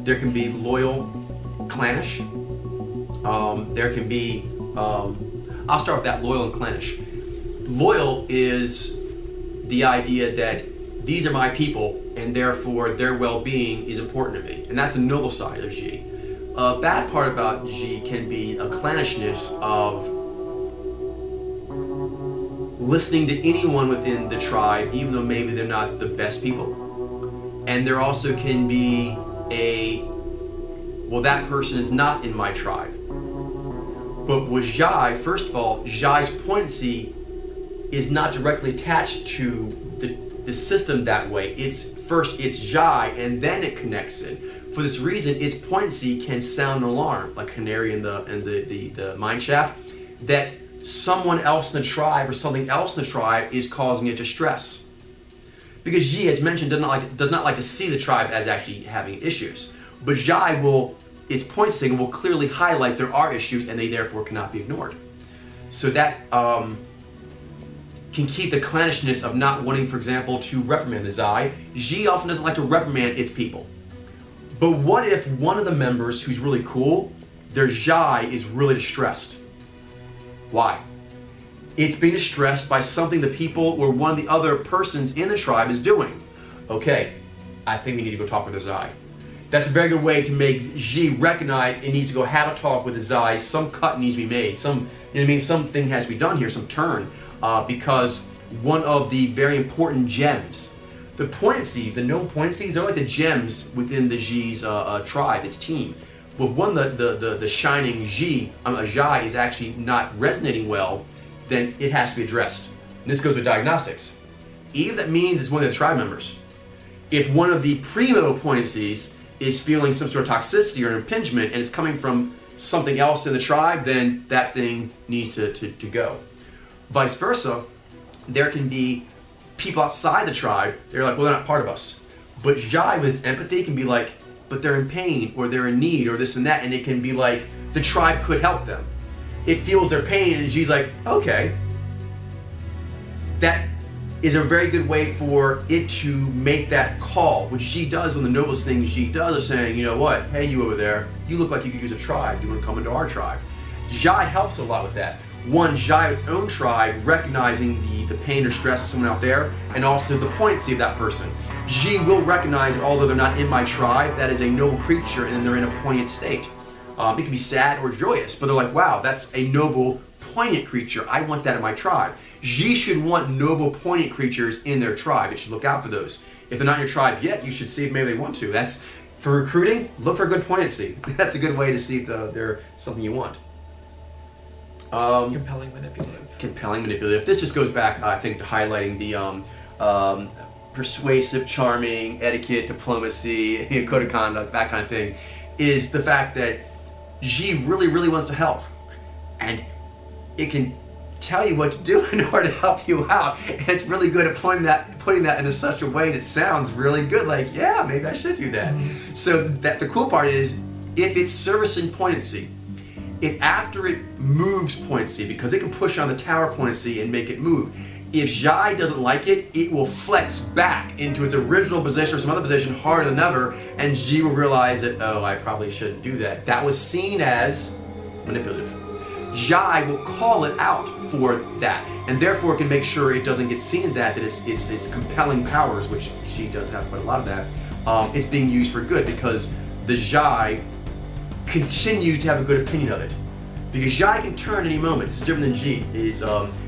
there can be loyal, clannish. There can be, I'll start with that, loyal and clannish. Loyal is the idea that these are my people and therefore their well-being is important to me. And that's the noble side of Xi. A bad part about Xi can be a clannishness of listening to anyone within the tribe, even though maybe they're not the best people. And there also can be well, that person is not in my tribe. But with Xi, first of all, Xi's poignancy is not directly attached to the system that way. It's Xi, and then it connects it. For this reason, its poignancy can sound an alarm, like canary in the mine shaft, that someone else in the tribe or something else in the tribe is causing it distress. Because Xi, as mentioned, does not like to see the tribe as actually having issues. But Xi its point signal will clearly highlight there are issues and they therefore cannot be ignored. So that can keep the clannishness of not wanting, for example, to reprimand the Xi. Xi often doesn't like to reprimand its people. But what if one of the members who's really cool, their Xi is really distressed? Why? It's being distressed by something the people or one of the other persons in the tribe is doing. Okay, I think we need to go talk with the Xi. That's a very good way to make Xi recognize it needs to go have a talk with the Xi. Some cut needs to be made. Something has to be done here, some turn, because one of the very important gems The point seeds, the noble point seeds, they're like the gems within the Xi's tribe, its team. But when the shining Xi, a Zhai, is actually not resonating well, then it has to be addressed. And this goes with diagnostics. Even if that means it's one of the tribe members. If one of the primo point seeds is feeling some sort of toxicity or impingement and it's coming from something else in the tribe, then that thing needs to go. Vice versa, there can be people outside the tribe, they're like, well, they're not part of us. But Zhai, with its empathy, can be like, but they're in pain, or they're in need, or this and that, and it can be like, the tribe could help them. It feels their pain, and Xi's like, okay. That is a very good way for it to make that call, which Xi does. One of the noblest things Xi does is saying, you know what, hey, you over there, you look like you could use a tribe. You want to come into our tribe? Zhai helps a lot with that. One, Zhai, its own tribe, recognizing the pain or stress of someone out there, and also the points of that person. Xi will recognize that although they're not in my tribe, that is a noble creature and they're in a poignant state. It can be sad or joyous, but they're like, wow, that's a noble, poignant creature. I want that in my tribe. Xi should want noble, poignant creatures in their tribe. It should look out for those. If they're not in your tribe yet, you should see if maybe they want to. That's, for recruiting, look for good poignancy. That's a good way to see if they're something you want. Compelling manipulative. Compelling manipulative. This just goes back, I think, to highlighting the persuasive, charming, etiquette, diplomacy, code of conduct, that kind of thing, is the fact that Xi really, really wants to help. And it can tell you what to do in order to help you out. And it's really good at putting that in such a way that sounds really good, like, yeah, maybe I should do that. So that the cool part is, if it's servicing poignancy, if after it moves poignancy, because it can push on the tower poignancy and make it move, if Zhai doesn't like it, it will flex back into its original position or some other position harder than ever, and Xi will realize that, oh, I probably shouldn't do that. That was seen as manipulative. Zhai will call it out for that, and therefore it can make sure it doesn't get seen that its compelling powers, which Xi does have quite a lot of that, is being used for good, because the Zhai continue to have a good opinion of it. Because Zhai can turn any moment. This is different than Xi.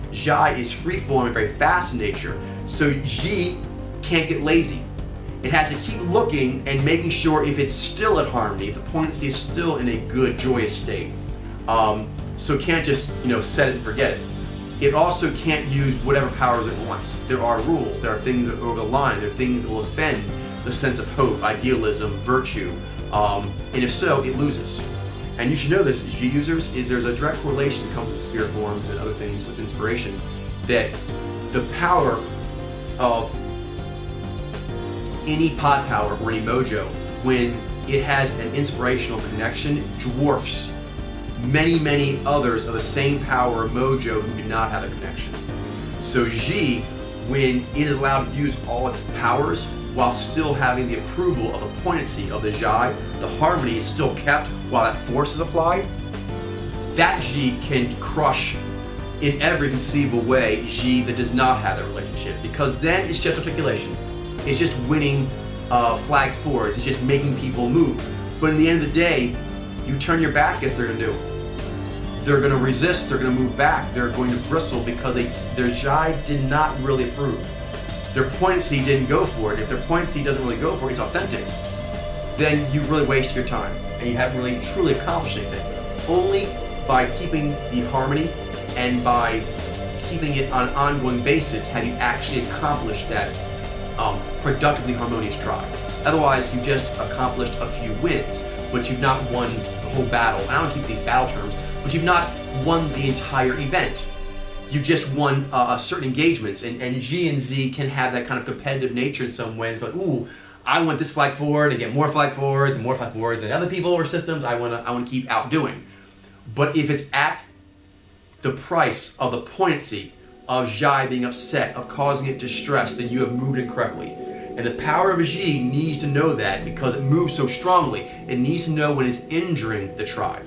Zhai is freeform and very fast in nature, so Xi can't get lazy. It has to keep looking and making sure if it's still at harmony, if the poignancy is still in a good, joyous state. So it can't just, set it and forget it. It also can't use whatever powers it wants. There are rules. There are things that are over the line. There are things that will offend the sense of hope, idealism, virtue. And if so, it loses. And you should know this, Xi users, there's a direct correlation that comes with spirit forms and other things with inspiration, that the power of any pod power or any mojo, when it has an inspirational connection, dwarfs many, many others of the same power or mojo who do not have a connection. So Xi, when it is allowed to use all its powers while still having the approval of a poignancy of the Zhai, the harmony is still kept while that force is applied, that Xi can crush in every conceivable way Xi that does not have that relationship, because then it's just articulation. It's just winning flags forwards. It's just making people move. But in the end of the day, you turn your back, guess what they're going to do? They're going to resist, they're going to move back, they're going to bristle because their Zhai did not really approve. Their poignancy didn't go for it. If their poignancy doesn't really go for it, it's authentic, then you've really wasted your time and you haven't really truly accomplished anything. Only by keeping the harmony and by keeping it on an ongoing basis have you actually accomplished that productively harmonious tribe. Otherwise, you just accomplished a few wins, but you've not won the whole battle. I don't keep these battle terms, but you've not won the entire event. You just won certain engagements, and Xi and Z can have that kind of competitive nature in some ways. But ooh, I want this flag forward and get more flag forwards and more flag forwards, and other people or systems I want to keep outdoing. But if it's at the price of the poignancy of Zhai being upset, of causing it distress, then you have moved incorrectly. And the power of Xi needs to know that because it moves so strongly. It needs to know when it's injuring the tribe.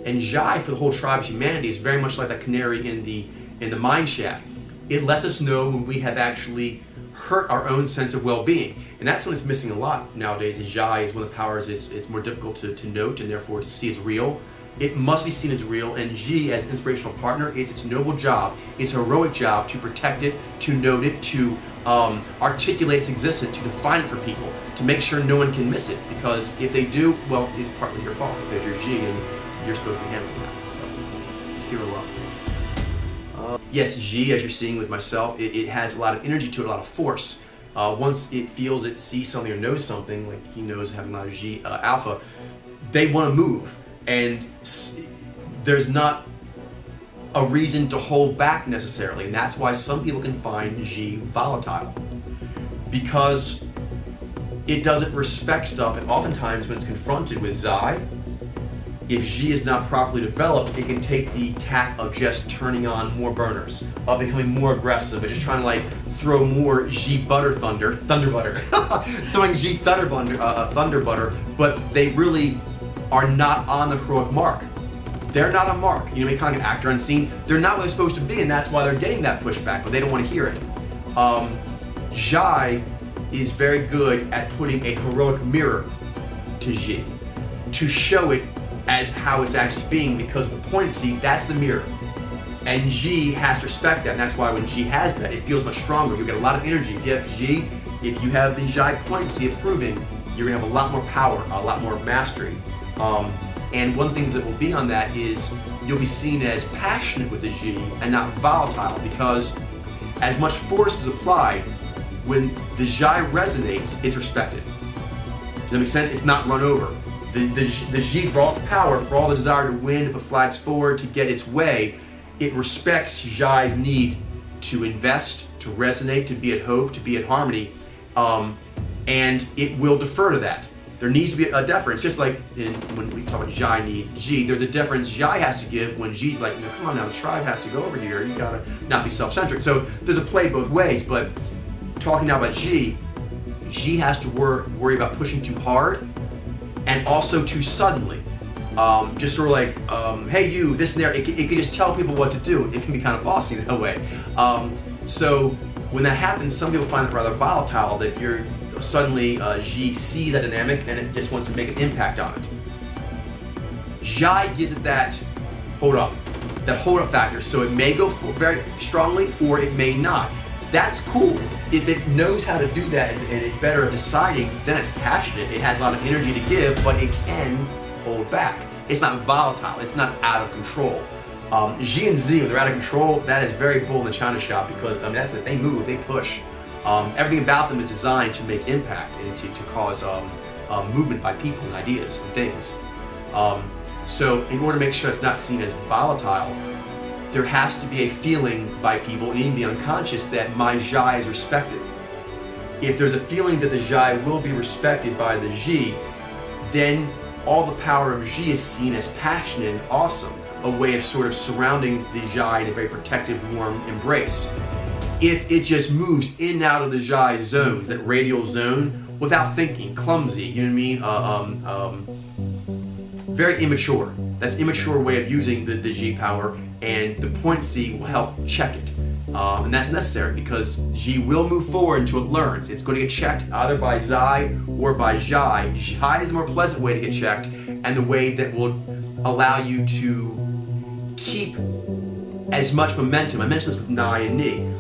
And Zhai, for the whole tribe of humanity, is very much like that canary in the mine shaft. It lets us know when we have actually hurt our own sense of well-being. And that's something that's missing a lot nowadays. Is Zhai is one of the powers it's more difficult to note and therefore to see as real. It must be seen as real, and G, as inspirational partner, it's its noble job, its heroic job to protect it, to note it, to articulate its existence, to define it for people, to make sure no one can miss it. Because if they do, well, it's partly your fault because you're G and you're supposed to be handling that. So, hero up. Yes, G, as you're seeing with myself, it has a lot of energy to it, a lot of force. Once it feels it sees something or knows something, like he knows having a lot of G alpha, they want to move. And there's not a reason to hold back necessarily, and that's why some people can find G volatile, because it doesn't respect stuff, and oftentimes when it's confronted with Xi, if G is not properly developed, it can take the tack of just turning on more burners, of becoming more aggressive, and just trying to like throw more G thunder butter, throwing G thunder butter, but they really are not on the heroic mark. They're not a mark. You know, they kind of an actor on scene. They're not what they're supposed to be, and that's why they're getting that pushback, but they don't want to hear it. Xi is very good at putting a heroic mirror to G, to show it as how it's actually being, because the poignancy, that's the mirror. And G has to respect that, and that's why when G has that, it feels much stronger. You get a lot of energy. If you have G, if you have the Xi poignancy approving, you're gonna have a lot more power, a lot more mastery. And one of the things that will be on that is you'll be seen as passionate with the G and not volatile, because as much force is applied, when the Xi resonates, it's respected. Does that make sense? It's not run over. The G, for all its power, for all the desire to win, to put flags forward, to get its way, it respects Xi's need to invest, to resonate, to be at hope, to be at harmony, and it will defer to that. There needs to be a deference, just like when we talk about Xi needs G, there's a deference Xi has to give when G's like, no, come on now, the tribe has to go over here, you gotta not be self-centric. So there's a play both ways, but talking now about G has to worry about pushing too hard and also too suddenly. Just sort of like, hey you, this and there, it can just tell people what to do. It can be kind of bossy that way. So when that happens, some people find it rather volatile, that you're suddenly G sees that dynamic and it just wants to make an impact on it. Xi gives it that hold up factor, so it may go very strongly or it may not. That's cool. If it knows how to do that and is better at deciding, then it's passionate, it has a lot of energy to give, but it can hold back. It's not volatile, it's not out of control. G and Z, when they're out of control, that is very bull in the china shop, because I mean, that's what they move, they push. Everything about them is designed to make impact and to cause movement by people and ideas and things. So in order to make sure it's not seen as volatile, there has to be a feeling by people, and even the unconscious, that my Xi is respected. If there's a feeling that the Xi will be respected by the G, then all the power of Xi is seen as passionate and awesome, a way of sort of surrounding the Xi in a very protective, warm embrace. If it just moves in and out of the Xi zones, that radial zone, without thinking, clumsy, you know what I mean? Very immature. That's an immature way of using the G power, and the poignancy will help check it. And that's necessary, because G will move forward until it learns. It's going to get checked either by Xi or by Xi. Xi is the more pleasant way to get checked, and the way that will allow you to keep as much momentum. I mentioned this with Ni and Ni.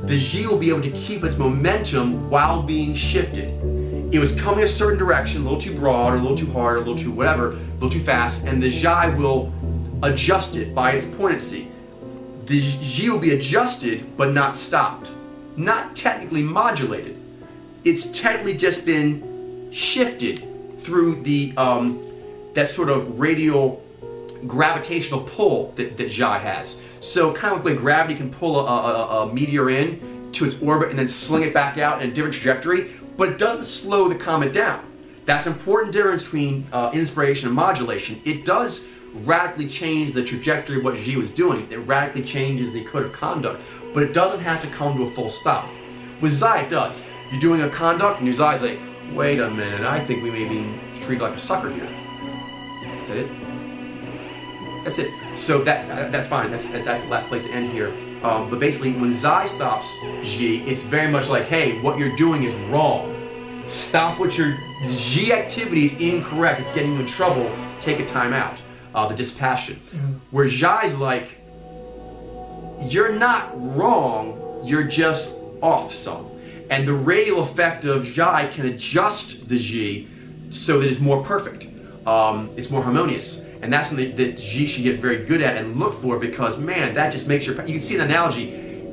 The Xi will be able to keep its momentum while being shifted. It was coming a certain direction, a little too broad, or a little too hard, or a little too whatever, a little too fast, and the Xi will adjust it by its poignancy. The Xi will be adjusted, but not stopped. Not technically modulated. It's technically just been shifted through the that sort of radial gravitational pull that Xi has. So kind of like gravity can pull a meteor in to its orbit and then sling it back out in a different trajectory, but it doesn't slow the comet down. That's an important difference between inspiration and modulation. It does radically change the trajectory of what Xi was doing. It radically changes the code of conduct, but it doesn't have to come to a full stop. With Xi, it does. You're doing a conduct and your Xi's like, wait a minute, I think we may be treated like a sucker here. Is that it? That's it. So that's fine. That's the last place to end here. But basically, when Xi stops Xi, it's very much like, hey, what you're doing is wrong. Stop what your Xi activity is incorrect. It's getting you in trouble. Take a time out. the dispassion. Where Jai's like, you're not wrong, you're just off some. And the radial effect of Jai can adjust the Ji so that it's more perfect. It's more harmonious. And that's something that Ji should get very good at and look for, because man, that just makes you can see the analogy.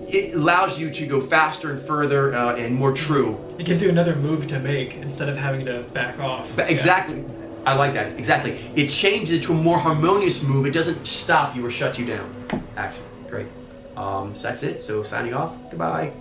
It allows you to go faster and further and more true. It gives you another move to make instead of having to back off. Exactly. I like that. Exactly. It changes it to a more harmonious move. It doesn't stop you or shut you down. Excellent. Great. So that's it. So signing off. Goodbye.